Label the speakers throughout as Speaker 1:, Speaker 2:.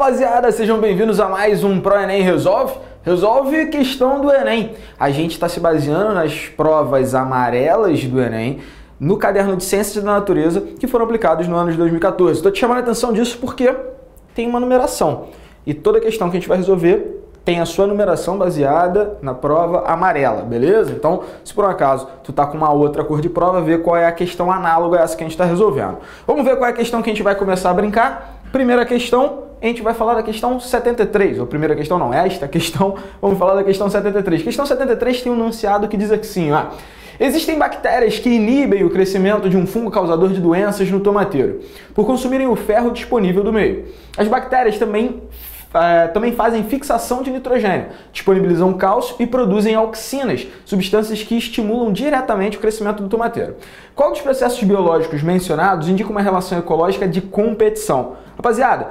Speaker 1: rapaziada, sejam bem-vindos a mais um ProEnem Resolve. Resolve questão do Enem. A gente está se baseando nas provas amarelas do Enem, no caderno de Ciências da Natureza, que foram aplicados no ano de 2014. Estou te chamando a atenção disso porque tem uma numeração. E toda questão que a gente vai resolver tem a sua numeração baseada na prova amarela, beleza? Então, se por um acaso tu tá com uma outra cor de prova, vê qual é a questão análoga a essa que a gente está resolvendo. Vamos ver qual é a questão que a gente vai começar a brincar. Primeira questão, a gente vai falar da questão 73. Ou primeira questão não, esta questão, vamos falar da questão 73. Questão 73 tem um enunciado que diz assim, ó. Existem bactérias que inibem o crescimento de um fungo causador de doenças no tomateiro, por consumirem o ferro disponível do meio. As bactérias também fazem fixação de nitrogênio, disponibilizam cálcio e produzem auxinas, substâncias que estimulam diretamente o crescimento do tomateiro. Qual dos processos biológicos mencionados indica uma relação ecológica de competição? Rapaziada,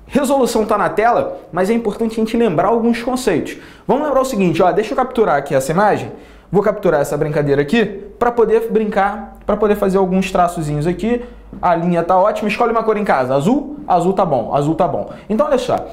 Speaker 1: resolução está na tela, mas é importante a gente lembrar alguns conceitos. Vamos lembrar o seguinte, ó, deixa eu capturar aqui essa imagem. Vou capturar essa brincadeira aqui para poder brincar, para poder fazer alguns traçozinhos aqui. A linha tá ótima. Escolhe uma cor em casa. Azul? Azul tá bom. Azul tá bom. Então, olha só.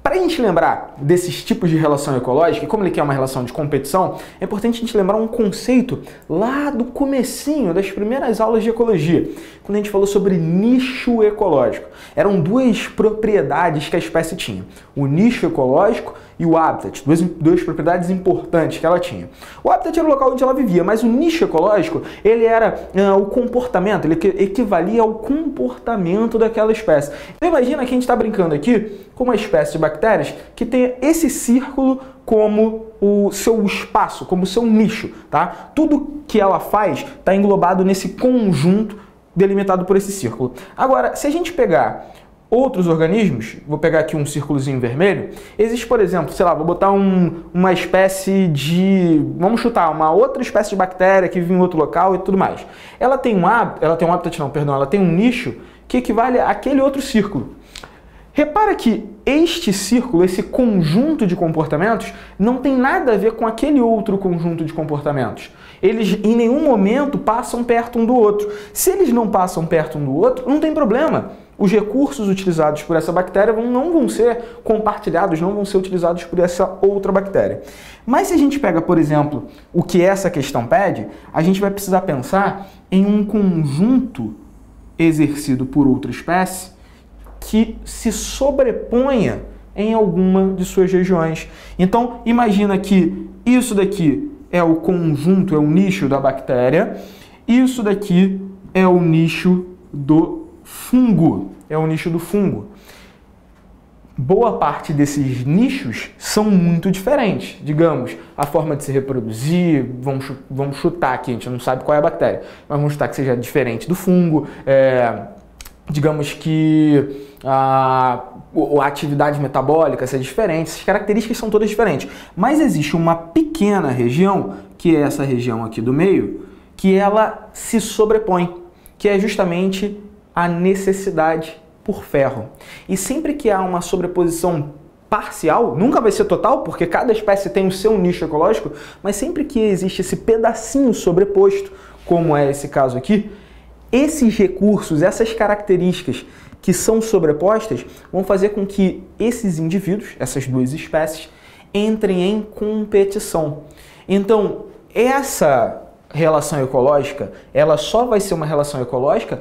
Speaker 1: Para a gente lembrar desses tipos de relação ecológica, e como ele quer uma relação de competição, é importante a gente lembrar um conceito lá do comecinho das primeiras aulas de ecologia, quando a gente falou sobre nicho ecológico. Eram duas propriedades que a espécie tinha, o nicho ecológico e o habitat, duas propriedades importantes que ela tinha. O habitat era o local onde ela vivia, mas o nicho ecológico, ele era o comportamento, ele equivalia ao comportamento daquela espécie. Então imagina que a gente está brincando aqui com uma espécie de bactérias que tem esse círculo como o seu espaço, como o seu nicho, tá? Tudo que ela faz está englobado nesse conjunto delimitado por esse círculo. Agora, se a gente pegar outros organismos, vou pegar aqui um círculozinho vermelho, existe, por exemplo, sei lá, vou botar uma espécie de, vamos chutar, uma outra espécie de bactéria que vive em outro local e tudo mais. Ela tem um habitat, ela tem um nicho que equivale àquele outro círculo. Repara que este círculo, esse conjunto de comportamentos, não tem nada a ver com aquele outro conjunto de comportamentos. Eles em nenhum momento passam perto um do outro. Se eles não passam perto um do outro, não tem problema. Os recursos utilizados por essa bactéria não vão ser compartilhados, não vão ser utilizados por essa outra bactéria. Mas se a gente pega, por exemplo, o que essa questão pede, a gente vai precisar pensar em um conjunto exercido por outra espécie que se sobreponha em alguma de suas regiões. Então, imagina que isso daqui é o conjunto, é o nicho da bactéria, isso daqui é o nicho do fungo, é o nicho do fungo. Boa parte desses nichos são muito diferentes. Digamos, a forma de se reproduzir, vamos chutar aqui, a gente não sabe qual é a bactéria, mas vamos chutar que seja diferente do fungo, digamos que a atividade metabólica seja diferente, essas características são todas diferentes. Mas existe uma pequena região, que é essa região aqui do meio, que ela se sobrepõe, que é justamente a necessidade por ferro. E sempre que há uma sobreposição parcial, nunca vai ser total, porque cada espécie tem o seu nicho ecológico, mas sempre que existe esse pedacinho sobreposto, como é esse caso aqui, esses recursos, essas características que são sobrepostas, vão fazer com que esses indivíduos, essas duas espécies, entrem em competição. Então, essa relação ecológica, ela só vai ser uma relação ecológica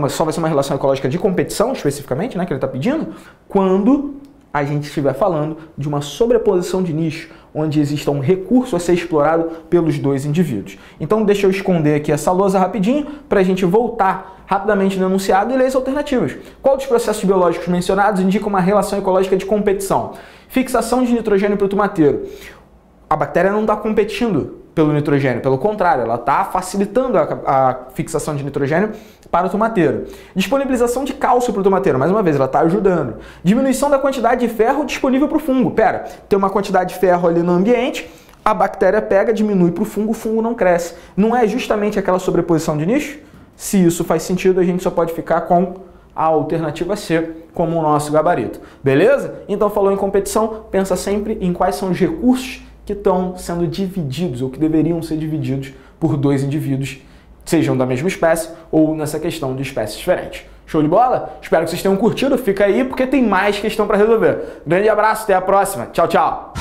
Speaker 1: só vai ser uma relação ecológica de competição, especificamente, né, que ele está pedindo, quando a gente estiver falando de uma sobreposição de nicho, onde exista um recurso a ser explorado pelos dois indivíduos. Então deixa eu esconder aqui essa lousa rapidinho, para a gente voltar rapidamente no enunciado e ler as alternativas. Qual dos processos biológicos mencionados indica uma relação ecológica de competição? Fixação de nitrogênio para o tomateiro. A bactéria não está competindo pelo nitrogênio, pelo contrário, ela está facilitando a fixação de nitrogênio para o tomateiro. Disponibilização de cálcio para o tomateiro, mais uma vez, ela está ajudando. Diminuição da quantidade de ferro disponível para o fungo. Pera, tem uma quantidade de ferro ali no ambiente, a bactéria pega, diminui para o fungo não cresce. Não é justamente aquela sobreposição de nicho? Se isso faz sentido, a gente só pode ficar com a alternativa C como o nosso gabarito. Beleza? Então, falou em competição, pensa sempre em quais são os recursos que estão sendo divididos ou que deveriam ser divididos por dois indivíduos, sejam da mesma espécie ou nessa questão de espécies diferentes. Show de bola? Espero que vocês tenham curtido. Fica aí porque tem mais questão para resolver. Grande abraço, até a próxima. Tchau, tchau.